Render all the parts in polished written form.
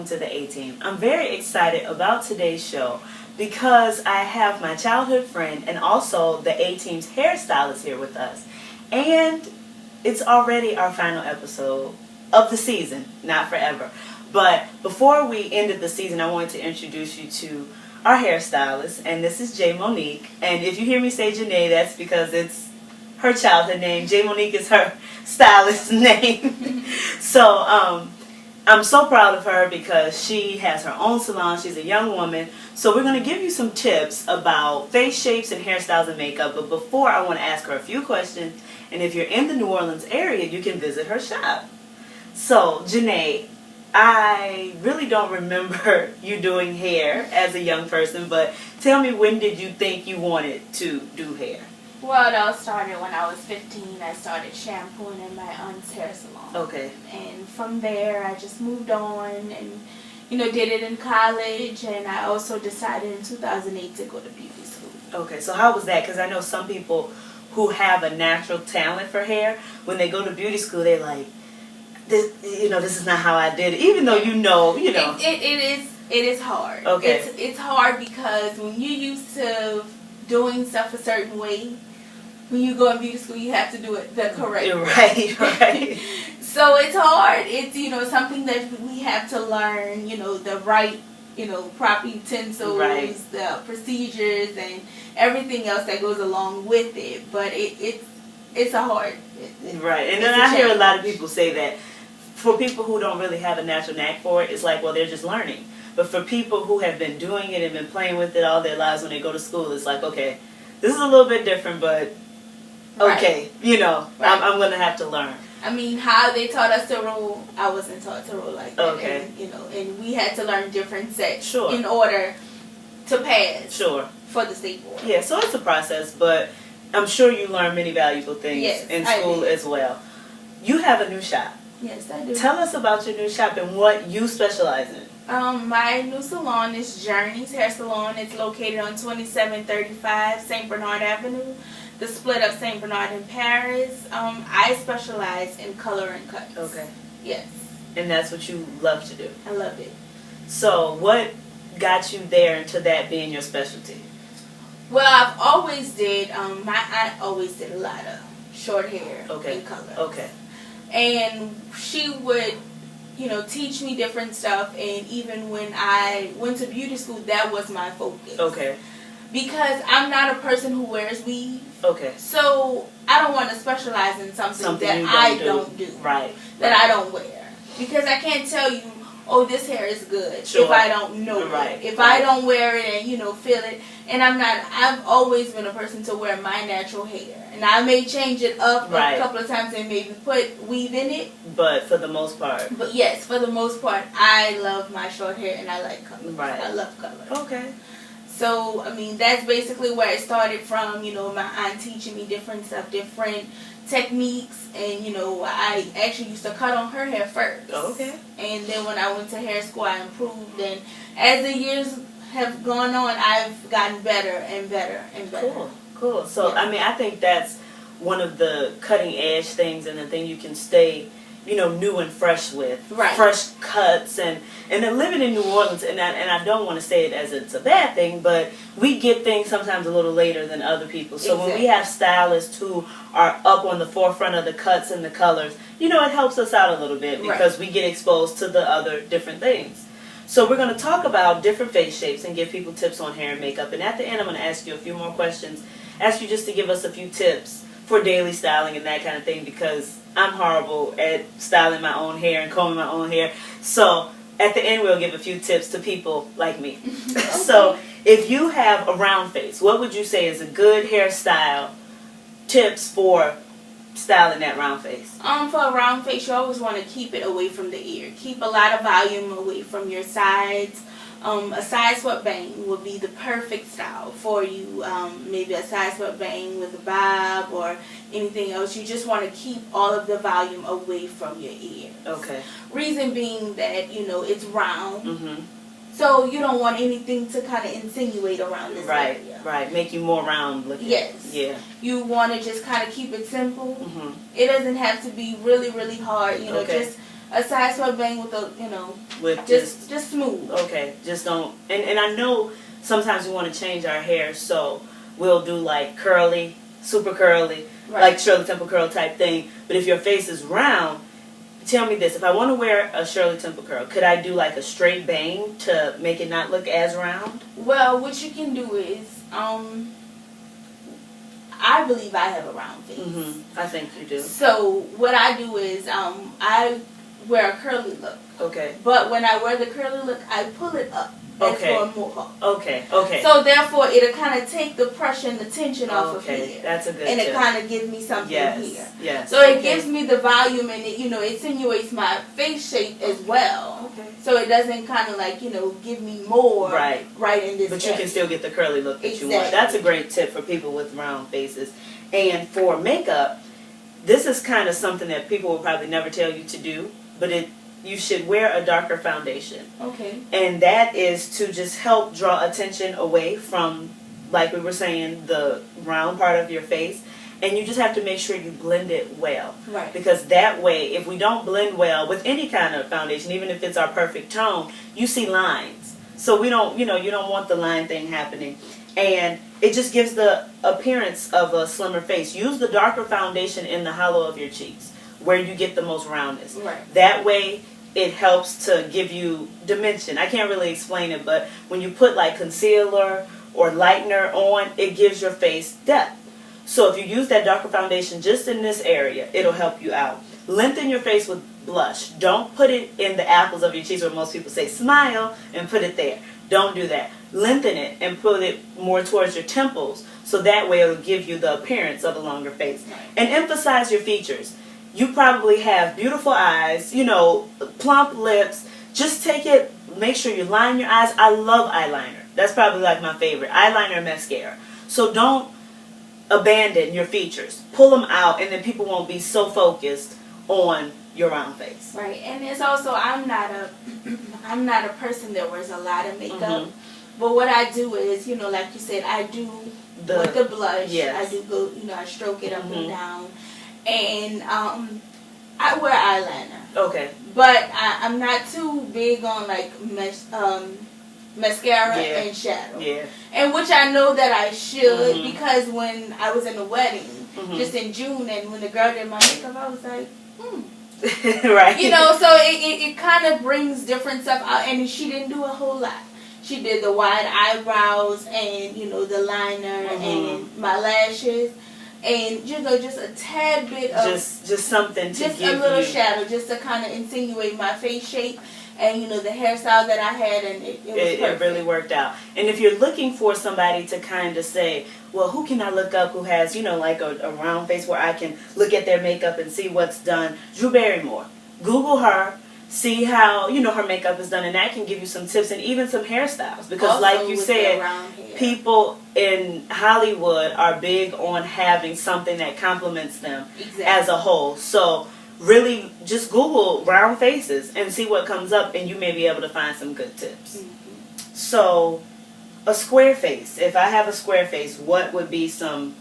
to the A-Team. I'm very excited about today's show because I have my childhood friend and also the A-Team's hairstylist here with us. And it's already our final episode of the season, not forever. But before we ended the season, I wanted to introduce you to our hairstylist, and this is Monique. And if you hear me say Janae, that's because it's her childhood name. Monique is her stylist's name. So I'm so proud of her because she has her own salon. She's a young woman. So we're going to give you some tips about face shapes and hairstyles and makeup. But before, I want to ask her a few questions. And if you're in the New Orleans area, you can visit her shop. So, Janae, I really don't remember you doing hair as a young person, but tell me, when did you think you wanted to do hair? Well, it all started when I was 15. I started shampooing in my aunt's hair salon. Okay. And from there, I just moved on and, did it in college. And I also decided in 2008 to go to beauty school. Okay, so how was that? Because I know some people who have a natural talent for hair, when they go to beauty school, they're like, this is not how I did it. Even though you know. It is hard. Okay. It's hard because when you're used to doing stuff a certain way, when you go in beauty school, you have to do it the correct way. Right. So it's hard. It's, something that we have to learn, the right, proper utensils, right, the procedures, and everything else that goes along with it. But it's a hard. Right. And then I hear a lot of people say that for people who don't really have a natural knack for it, it's like, well, they're just learning. But for people who have been doing it and been playing with it all their lives, when they go to school, it's like, okay, this is a little bit different, but okay, right. I'm going to have to learn. I mean, how they taught us to roll, I wasn't taught to roll like that. Okay. And, and we had to learn different sets sure, in order to pass sure, for the state board. Yeah, so it's a process, but I'm sure you learn many valuable things in school as well. You have a new shop. Yes, I do. Tell us about your new shop and what you specialize in. My new salon is Journey's Hair Salon. It's located on 2735 St. Bernard Avenue, the split of St. Bernard and Paris. I specialize in color and cuts. Okay. Yes. And that's what you love to do? I love it. So what got you there into that being your specialty? Well, I've always did, my aunt always did a lot of short hair and color. Okay. And she would, teach me different stuff. And even when I went to beauty school, that was my focus. Okay. Because I'm not a person who wears weave. Okay. So I don't want to specialize in something that I don't do. Right. That I don't wear. Because I can't tell you, oh, this hair is good, sure, if I don't know it. If I don't wear it and, feel it. And I've always been a person to wear my natural hair. And I may change it up a couple of times and maybe put weave in it. But for the most part. But yes, for the most part, I love my short hair and I like color. Right. I love color. Okay. So, that's basically where it started from, my aunt teaching me different stuff, different techniques, and, I actually used to cut on her hair first. Okay. And then when I went to hair school, I improved, and as the years have gone on, I've gotten better and better and better. Cool. So, I think that's one of the cutting edge things and the thing you can stay, new and fresh with. Right. Fresh cuts and then living in New Orleans, and I don't want to say it as it's a bad thing, but we get things sometimes a little later than other people. So when we have stylists who are up on the forefront of the cuts and the colors, it helps us out a little bit because we get exposed to the other different things. So we're going to talk about different face shapes and give people tips on hair and makeup. And at the end, I'm going to ask you a few more questions. Ask you just to give us a few tips for daily styling and that kind of thing, because I'm horrible at styling my own hair and combing my own hair. So at the end, we'll give a few tips to people like me. Okay. So if you have a round face, what would you say is a good hairstyle tips for styling that round face? For a round face, you always want to keep it away from the ear. Keep a lot of volume away from your sides. A side swept bang would be the perfect style for you. Maybe a side swept bang with a bob or anything else. You just want to keep all of the volume away from your ear. Okay. Reason being that, it's round. Mm-hmm. So you don't want anything to kind of insinuate around this area. Right. Make you more round looking. Yes. Yeah. You want to just kind of keep it simple. Mm-hmm. It doesn't have to be really, really hard. Just a side swept bang with a, with just smooth. Okay, just don't. And I know sometimes we want to change our hair, so we'll do like curly, super curly, like Shirley Temple curl type thing. But if your face is round, tell me this: if I want to wear a Shirley Temple curl, could I do like a straight bang to make it not look as round? Well, what you can do is, I believe I have a round face. I think you do. So what I do is, I wear a curly look. Okay. But when I wear the curly look, I pull it up. Okay. For a mohawk. Okay. So therefore, it'll kind of take the pressure and the tension off of here. That's a good And tip. it kind of gives me something here. Yes. So it gives me the volume, and it, it insinuates my face shape as well. Okay. So it doesn't kind of like, give me more right in this But you can still get the curly look that you want. Exactly. That's a great tip for people with round faces. And for makeup, this is kind of something that people will probably never tell you to do, but you should wear a darker foundation. Okay. And that is to just help draw attention away from, like we were saying, the round part of your face. And you just have to make sure you blend it well. Right. Because that way, if we don't blend well with any kind of foundation, even if it's our perfect tone, you see lines. So we don't, you don't want the line thing happening. And it just gives the appearance of a slimmer face. Use the darker foundation in the hollow of your cheeks, where you get the most roundness. Right. That way, it helps to give you dimension. I can't really explain it, but when you put like concealer or lightener on, it gives your face depth. So if you use that darker foundation just in this area, it'll help you out. Lengthen your face with blush. Don't put it in the apples of your cheeks where most people say smile and put it there. Don't do that. Lengthen it and put it more towards your temples, so that way it'll give you the appearance of a longer face. And emphasize your features. You probably have beautiful eyes, plump lips. Just take it, make sure you line your eyes. I love eyeliner. That's probably like my favorite. Eyeliner and mascara. So don't abandon your features. Pull them out, and then people won't be so focused on your round face. Right. And it's also, I'm not a person that wears a lot of makeup. But what I do is, like you said, I do with the blush. Yes. I do go, I stroke it up and down. And I wear eyeliner. Okay. But I'm not too big on like mascara and shadow. Yeah. And which I know that I should, because when I was in a wedding, just in June, and when the girl did my makeup, I was like, Right. So it kind of brings different stuff out, and she didn't do a whole lot. She did the wide eyebrows and, the liner and my lashes. And, just a tad bit of... Just something to just give a little you... shadow, just to kind of insinuate my face shape. And, the hairstyle that I had, and it was perfect. It really worked out. And if you're looking for somebody to kind of say, well, who can I look up who has, like a round face where I can look at their makeup and see what's done? Drew Barrymore. Google her. See how, her makeup is done, and that can give you some tips and even some hairstyles. Because also, like you said, people in Hollywood are big on having something that complements them as a whole. So really just Google round faces and see what comes up, and you may be able to find some good tips. So a square face. If I have a square face, what would be some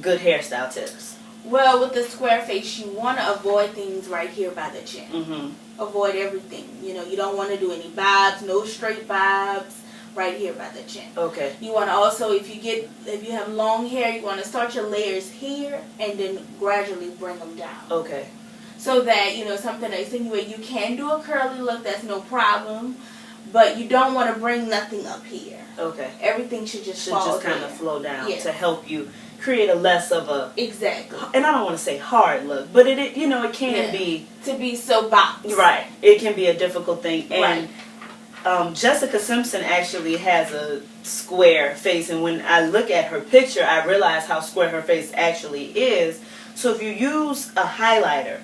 good hairstyle tips? Well, with the square face, you want to avoid things right here by the chin. Avoid everything. You don't want to do any bobs, no straight bobs, right here by the chin. Okay. You want to also, if you have long hair, you want to start your layers here and then gradually bring them down. Okay. So that, something to insinuate. You can do a curly look, that's no problem, but you don't want to bring nothing up here. Okay. Everything should just fall kind of flow down Yeah. to help you create a less of a... Exactly. And I don't want to say hard look, but it can be... To be so boxed. Right. It can be a difficult thing. And Jessica Simpson actually has a square face, and when I look at her picture, I realize how square her face actually is. So if you use a highlighter,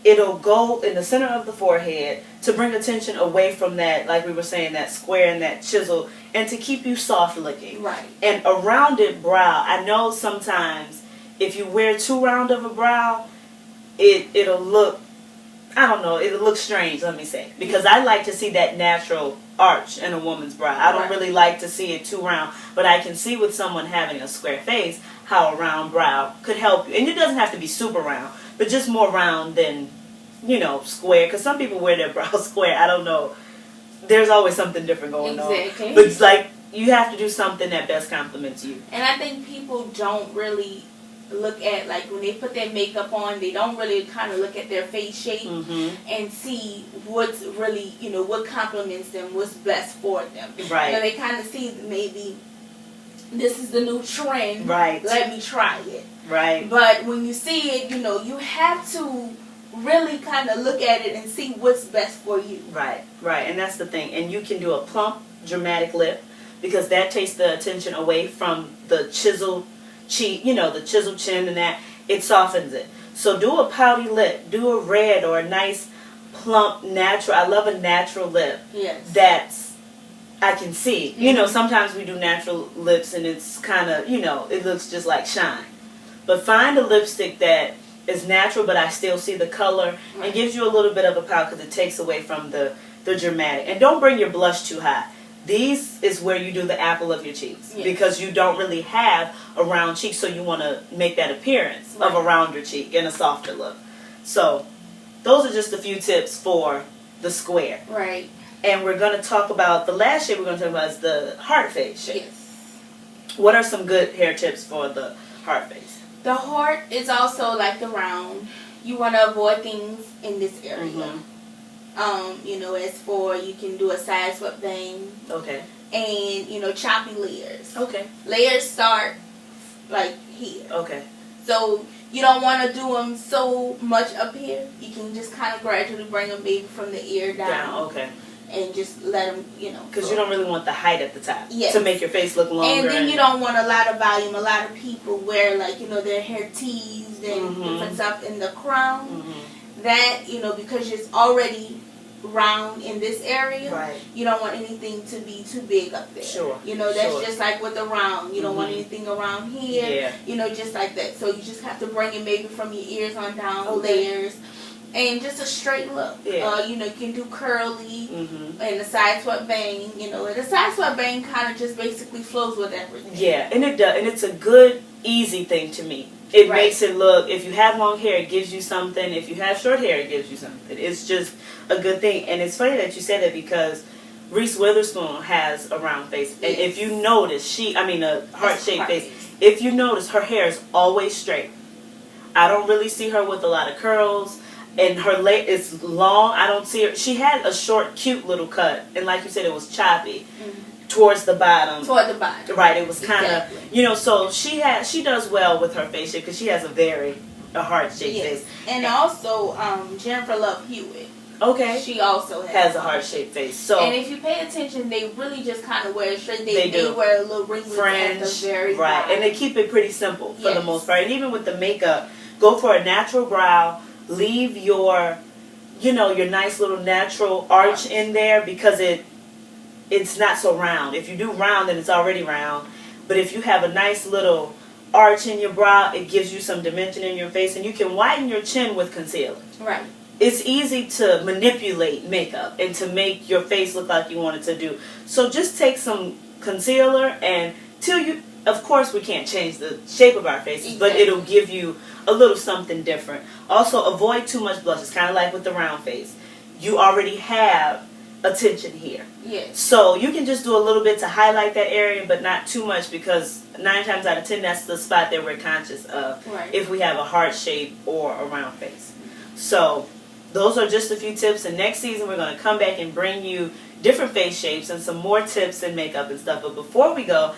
it'll go in the center of the forehead to bring attention away from that, like we were saying, that square and that chisel, and to keep you soft looking. Right. And a rounded brow, I know sometimes if you wear too round of a brow, it'll look, I don't know, it'll look strange, let me say. Because I like to see that natural arch in a woman's brow. I don't really like to see it too round, but I can see with someone having a square face how a round brow could help you. And it doesn't have to be super round, but just more round than square. Because some people wear their brows square. I don't know. There's always something different going on. Exactly. But it's like you have to do something that best compliments you. And I think people don't really look at, like, when they put their makeup on, they don't really kind of look at their face shape and see what's really, what compliments them, what's best for them. Right. They kind of see maybe this is the new trend. Right. Let me try it. Right. But when you see it, you have to really kind of look at it and see what's best for you. Right. Right. And that's the thing. And you can do a plump, dramatic lip because that takes the attention away from the chiseled cheek, the chiseled chin and that. It softens it. So do a pouty lip. Do a red or a nice, plump, natural. I love a natural lip. Yes. That's, I can see. Sometimes we do natural lips and it's kind of, it looks just like shine. But find a lipstick that is natural, but I still see the color and gives you a little bit of a pout because it takes away from the dramatic. And don't bring your blush too high. These is where you do the apple of your cheeks because you don't really have a round cheek, so you want to make that appearance of a rounder cheek and a softer look. So those are just a few tips for the square. Right. And we're going to talk about, the last shape we're going to talk about is the heart face shape. Yes. What are some good hair tips for the heart face? The heart is also like the round. You want to avoid things in this area. As for, you can do a side swept bang. Okay. And, choppy layers. Okay. Layers start, like, here. Okay. So, you don't want to do them so much up here. You can just kind of gradually bring them maybe from the ear down. Okay. And just let them, Because you don't really want the height at the top. Yes. To make your face look longer. And then you don't want a lot of volume. A lot of people wear, like, their hair teased and different stuff in the crown. That, because it's already round in this area, right. You don't want anything to be too big up there. Sure. That's just like with the round. You don't want anything around here. Yeah. Just like that. So you just have to bring it maybe from your ears on down, layers. And just a straight look. Yeah. You can do curly and a side swept bang. And the side swept bang kind of just basically flows with everything. Yeah, and it does. And it's a good, easy thing to me. It makes it look, if you have long hair, it gives you something. If you have short hair, it gives you something. It's just a good thing. And it's funny that you said that because Reese Witherspoon has a round face. And if you notice, a heart-shaped face. If you notice, her hair is always straight. I don't really see her with a lot of curls. And her is long. I don't see her. She had a short, cute little cut. And like you said, it was choppy. Towards the bottom. Toward the bottom. Right, it was kind of, so she does well with her face shape because she has a heart-shaped face. And also, Jennifer Love Hewitt. Okay. She also has a heart-shaped face. So, and if you pay attention, they really just kind of wear it straight. They wear a little ringlets at the very right, and they keep it pretty simple for the most part. And even with the makeup, go for a natural brow. Leave your, your nice little natural arch in there because it's not so round. If you do round, then it's already round. But if you have a nice little arch in your brow, it gives you some dimension in your face. And you can whiten your chin with concealer. Right. It's easy to manipulate makeup and to make your face look like you want it to do. So just take some concealer and of course we can't change the shape of our faces, but it'll give you a little something different. Also, avoid too much blush. It's kind of like with the round face. You already have attention here. Yes. So you can just do a little bit to highlight that area, but not too much because 9 times out of 10 that's the spot that we're conscious of if we have a heart shape or a round face. So those are just a few tips, and next season we're going to come back and bring you different face shapes and some more tips and makeup and stuff. But before we go,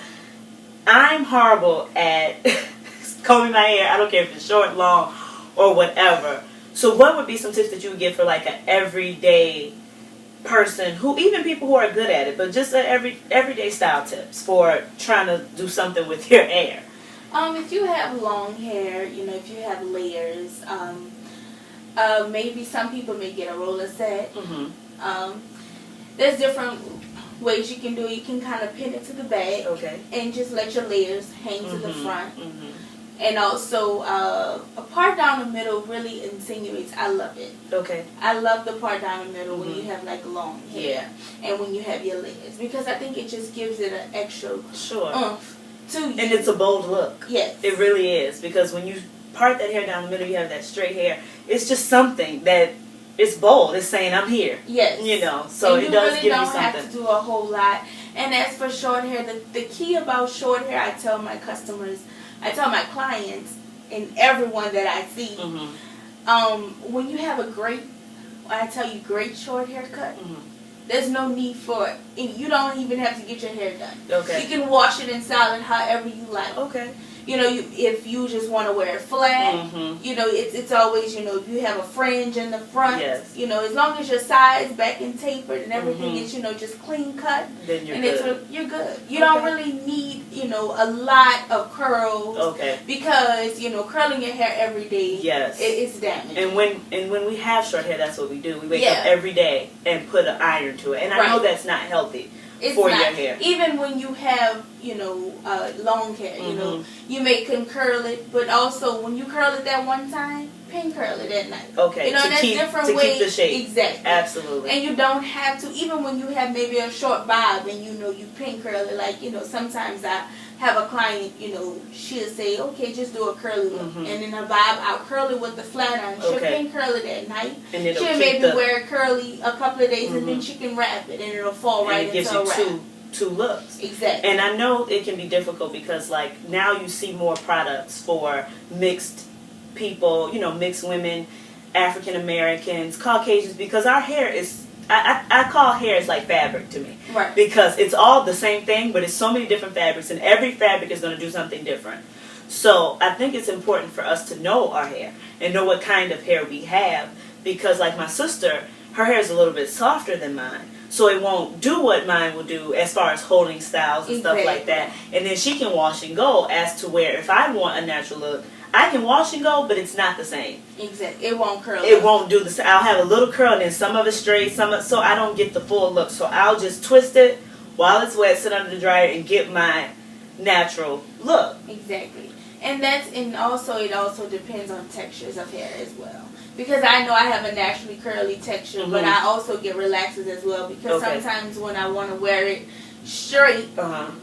I'm horrible at combing my hair. I don't care if it's short, long, or whatever. So what would be some tips that you would give for like an everyday person, even people who are good at it, but just everyday style tips for trying to do something with your hair? If you have long hair, if you have layers, maybe some people may get a roller set. There's different ways you can do it. You can kind of pin it to the back and just let your layers hang to the front. And also, a part down the middle really insinuates, I love it. Okay. I love the part down the middle when you have like long hair and when you have your layers, because I think it just gives it an extra oomph to you. And it's a bold look. Yes. It really is, because when you part that hair down the middle, you have that straight hair. It's just something that it's bold. It's saying I'm here. Yes. You know, so and it does really give don't you something. have to do a whole lot. And as for short hair, the key about short hair, I tell my customers, I tell my clients, and everyone that I see, when you have a great, I tell you, great short haircut, there's no need for, you don't even have to get your hair done. Okay. You can wash it and style it however you like. Okay. You know, if you just want to wear it flat, you know, it's always, you know, if you have a fringe in the front, you know, as long as your sides back and tapered and everything is, you know, just clean cut, then you're good. You're good. You don't really need, you know, a lot of curls, because, you know, curling your hair every day, it's damaging. And when we have short hair, that's what we do. We wake up every day and put an iron to it, and I know that's not healthy. It's for your hair. Even when you have, you know, long hair, you know, you may can curl it, but also when you curl it that one time, pin curl it at night. Okay. You know, to that's keep, different to ways. Keep the shape. Exactly. Absolutely. And you don't have to, even when you have maybe a short bob and you know you pin curl it, like, you know, sometimes I have a client, you know, she'll say, okay, just do a curly look. And then her bob, I'll curl it with the flat iron. She'll pin curl it at night. And she'll maybe wear it curly a couple of days and then she can wrap it and it'll fall right into a wrap. Two looks. Exactly. And I know it can be difficult because, like, now you see more products for mixed people, you know, mixed women, African Americans, Caucasians, because our hair is, I call hair is like fabric to me. Right. Because it's all the same thing, but it's so many different fabrics, and every fabric is going to do something different. So I think it's important for us to know our hair and know what kind of hair we have, because, like, my sister, her hair is a little bit softer than mine. So it won't do what mine will do as far as holding styles and stuff like that. And then she can wash and go, as to where if I want a natural look, I can wash and go, but it's not the same. Exactly. It won't curl. It won't do the same. I'll have a little curl and then some of it straight, so I don't get the full look. So I'll just twist it while it's wet, sit under the dryer, and get my natural look. Exactly. And it also depends on textures of hair as well. Because I know I have a naturally curly texture, but I also get relaxers as well. Because sometimes when I want to wear it straight,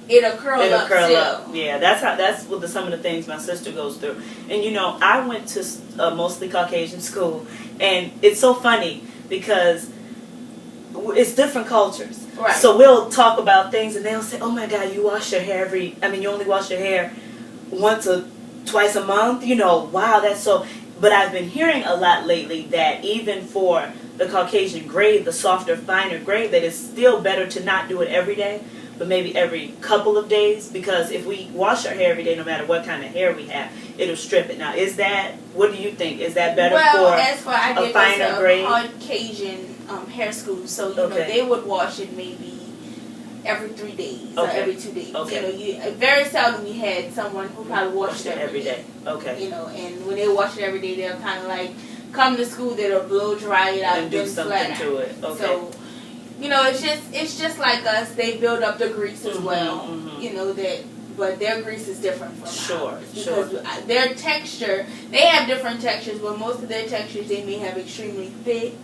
it'll curl up. Yeah, that's what some of the things my sister goes through. And you know, I went to a mostly Caucasian school, and it's so funny because it's different cultures. Right. So we'll talk about things, and they'll say, "Oh my God, you wash your hair you only wash your hair once or twice a month." You know, wow, that's so. But I've been hearing a lot lately that even for the Caucasian grade, the softer, finer grade, that it's still better to not do it every day, but maybe every couple of days, because if we wash our hair every day, no matter what kind of hair we have, it'll strip it. Now, what do you think? Is that better for a finer grade? Caucasian hair school, so you know they would wash it maybe every 3 days or every 2 days. You know, very seldom we had someone who probably washed it every day. Okay. You know, and when they wash it every day, they'll kind of like come to school, they'll blow dry it out and do something to it. Okay. So, you know, it's just like us. They build up the grease as well. You know but their grease is different from ours. Because their texture, they have different textures, but most of their textures, they may have extremely thick,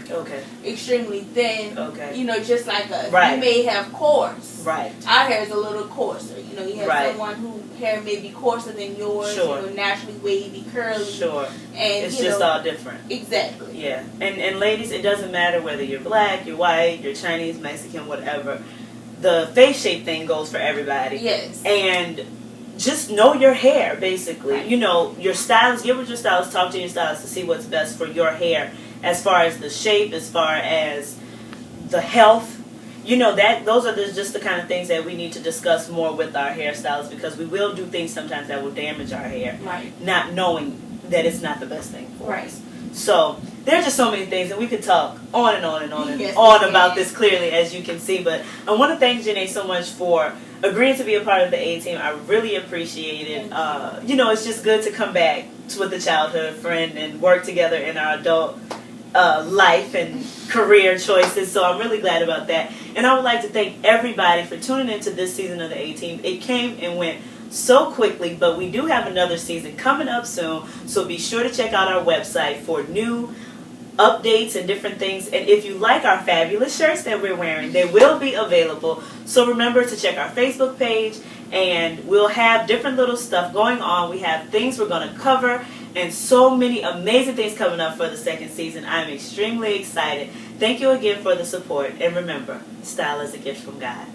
extremely thin, you know, just like us. Right. You may have coarse. Right. Our hair is a little coarser. You know, you have someone whose hair may be coarser than yours, you know, naturally wavy, curly. Sure. And it's just all different. Exactly. Yeah. And ladies, it doesn't matter whether you're black, you're white, you're Chinese, Mexican, whatever. The face shape thing goes for everybody. Yes. And just know your hair, basically. Right. You know, your stylist, get with your stylist, talk to your stylist to see what's best for your hair as far as the shape, as far as the health. You know, those are just the kind of things that we need to discuss more with our hairstylists, because we will do things sometimes that will damage our hair, not knowing that it's not the best thing for us. So there are just so many things, and we could talk on and on and on and on about this clearly, as you can see. But I want to thank Janae so much for agreeing to be a part of the A-Team. I really appreciate it. You know, it's just good to come back with a childhood friend and work together in our adult life and career choices. So I'm really glad about that. And I would like to thank everybody for tuning into this season of the A-Team. It came and went so quickly, but we do have another season coming up soon. So be sure to check out our website for new updates and different things. And if you like our fabulous shirts that we're wearing, they will be available. So remember to check our Facebook page, and we'll have different little stuff going on. We have things we're going to cover and so many amazing things coming up for the second season. I'm extremely excited. Thank you again for the support, and remember, style is a gift from God.